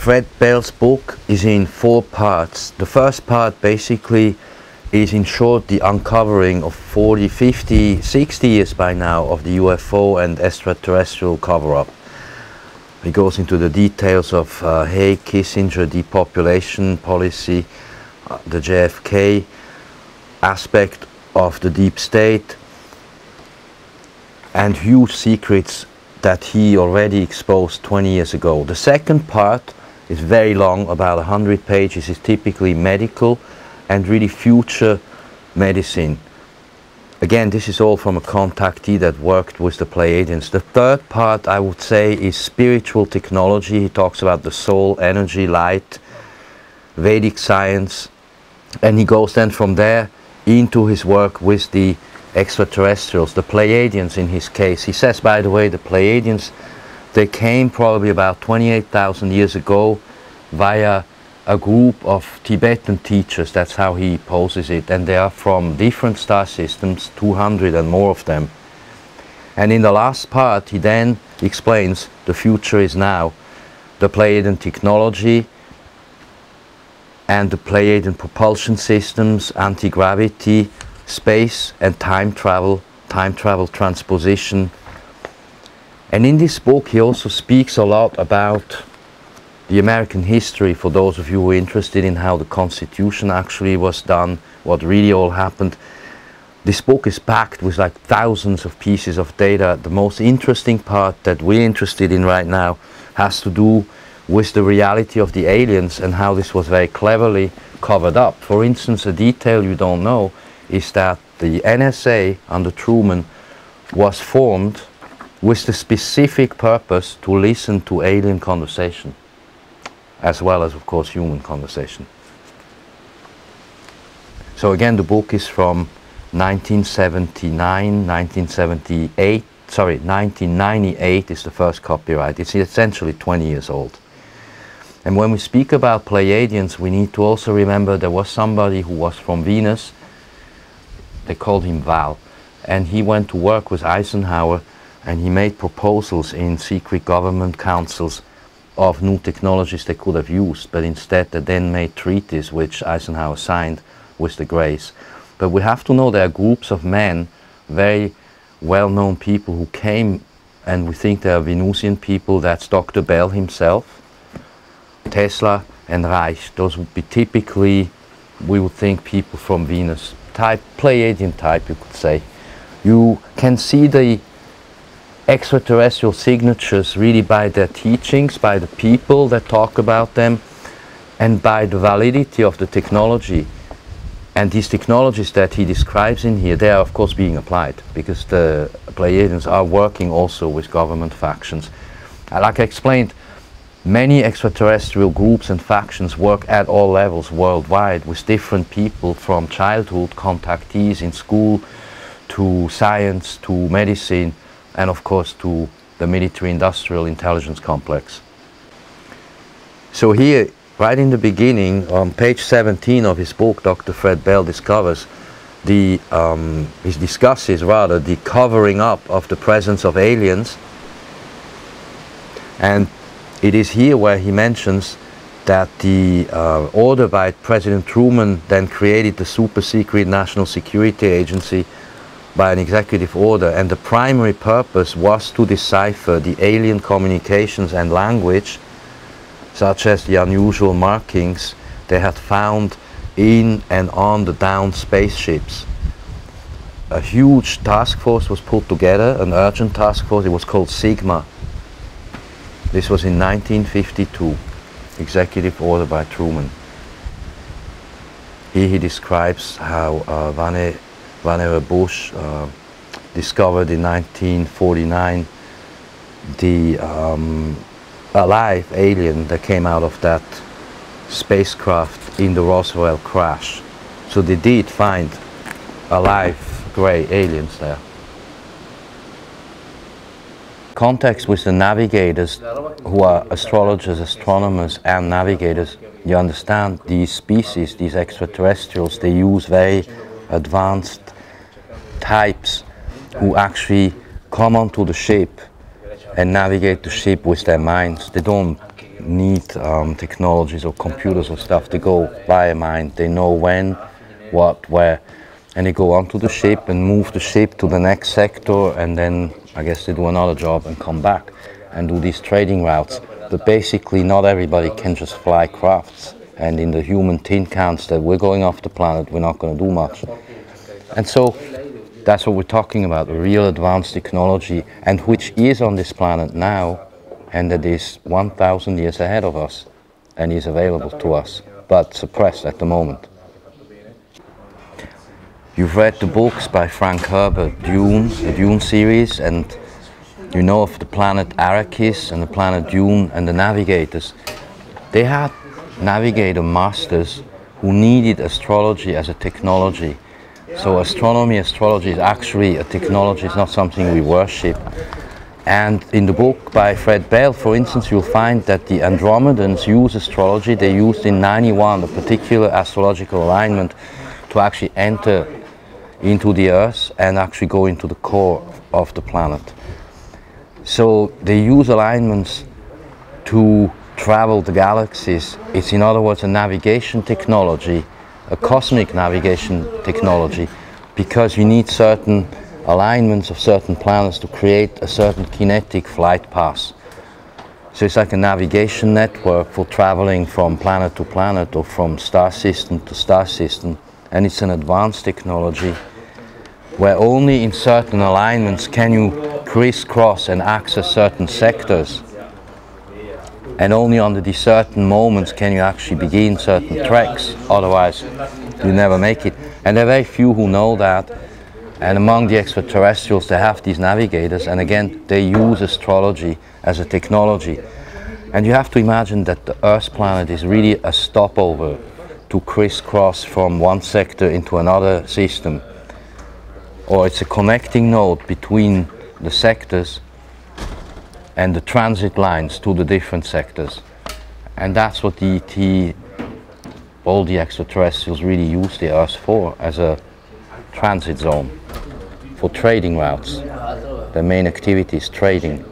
Fred Bell's book is in 4 parts. The first part basically is in short the uncovering of 40, 50, 60 years by now of the UFO and extraterrestrial cover-up. He goes into the details of Haig, Kissinger, depopulation policy, the JFK aspect of the deep state, and huge secrets that he already exposed 20 years ago. The second part is very long, about 100 pages, is typically medical and really future medicine. Again, this is all from a contactee that worked with the Pleiadians. The third part, I would say, is spiritual technology. He talks about the soul, energy, light, Vedic science, and he goes then from there into his work with the extraterrestrials, the Pleiadians in his case. He says, by the way, the Pleiadians, they came probably about 28,000 years ago via a group of Tibetan teachers. That's how he poses it, and they are from different star systems, 200 and more of them. And in the last part he then explains the future is now, the Pleiadian technology and the Pleiadian propulsion systems, anti-gravity, space and time travel transposition. And in this book he also speaks a lot about the American history, for those of you who are interested in how the Constitution actually was done, what really all happened. This book is packed with like thousands of pieces of data. The most interesting part that we're interested in right now has to do with the reality of the aliens and how this was very cleverly covered up. For instance, a detail you don't know is that the NSA under Truman was formed with the specific purpose to listen to alien conversation, as well as, of course, human conversation. So again, the book is from 1998 is the first copyright. It's essentially 20 years old. And when we speak about Pleiadians, we need to also remember there was somebody who was from Venus. They called him Val. And he went to work with Eisenhower, and he made proposals in secret government councils of new technologies they could have used, but instead they then made treaties which Eisenhower signed with the Greys. But we have to know there are groups of men, very well-known people who came, and we think they are Venusian people. That's Dr. Bell himself, Tesla and Reich. Those would be typically, we would think, people from Venus type, Pleiadian type, you could say. You can see the extraterrestrial signatures really by their teachings, by the people that talk about them, and by the validity of the technology. And these technologies that he describes in here, they are of course being applied, because the Pleiadians are working also with government factions. Like I explained, many extraterrestrial groups and factions work at all levels worldwide with different people, from childhood contactees in school to science to medicine, and of course to the military-industrial intelligence complex. So here, right in the beginning, on page 17 of his book, Dr. Fred Bell discovers the, he discusses rather the covering up of the presence of aliens. And it is here where he mentions that the order by President Truman then created the super secret National Security Agency by an executive order, and the primary purpose was to decipher the alien communications and language, such as the unusual markings they had found in and on the downed spaceships. A huge task force was put together, an urgent task force. It was called Sigma. This was in 1952, executive order by Truman. Here he describes how Vannevar Bush discovered in 1949 the alive alien that came out of that spacecraft in the Roswell crash. So they did find alive grey aliens there. Contacts with the navigators, who are astrologers, astronomers and navigators, you understand these species, these extraterrestrials, they use very advanced types who actually come onto the ship and navigate the ship with their minds. They don't need technologies or computers or stuff. They go via mind. They know when, what, where, and they go onto the ship and move the ship to the next sector, and then I guess they do another job and come back and do these trading routes. But basically not everybody can just fly crafts, and in the human tin cans that we're going off the planet, we're not going to do much. And so that's what we're talking about, a real advanced technology, and which is on this planet now, and that is 1,000 years ahead of us and is available to us, but suppressed at the moment. You've read the books by Frank Herbert, Dune, the Dune series, and you know of the planet Arrakis and the planet Dune and the Navigators. They had navigator masters who needed astrology as a technology. So astrology is actually a technology, it's not something we worship. And in the book by Fred Bell, for instance, you'll find that the Andromedans use astrology. They used in 91 a particular astrological alignment to actually enter into the Earth and actually go into the core of the planet. So they use alignments to travel the galaxies. It's, in other words, a navigation technology, a cosmic navigation technology, because you need certain alignments of certain planets to create a certain kinetic flight path. So it's like a navigation network for traveling from planet to planet or from star system to star system. And it's an advanced technology where only in certain alignments can you crisscross and access certain sectors. And only under these certain moments can you actually begin certain treks, otherwise you never make it. And there are very few who know that. And among the extraterrestrials, they have these navigators, and again, they use astrology as a technology. And you have to imagine that the Earth planet is really a stopover to crisscross from one sector into another system. Or it's a connecting node between the sectors and the transit lines to the different sectors. And that's what the ET, all the extraterrestrials really use the Earth for, as a transit zone for trading routes. Their main activity is trading.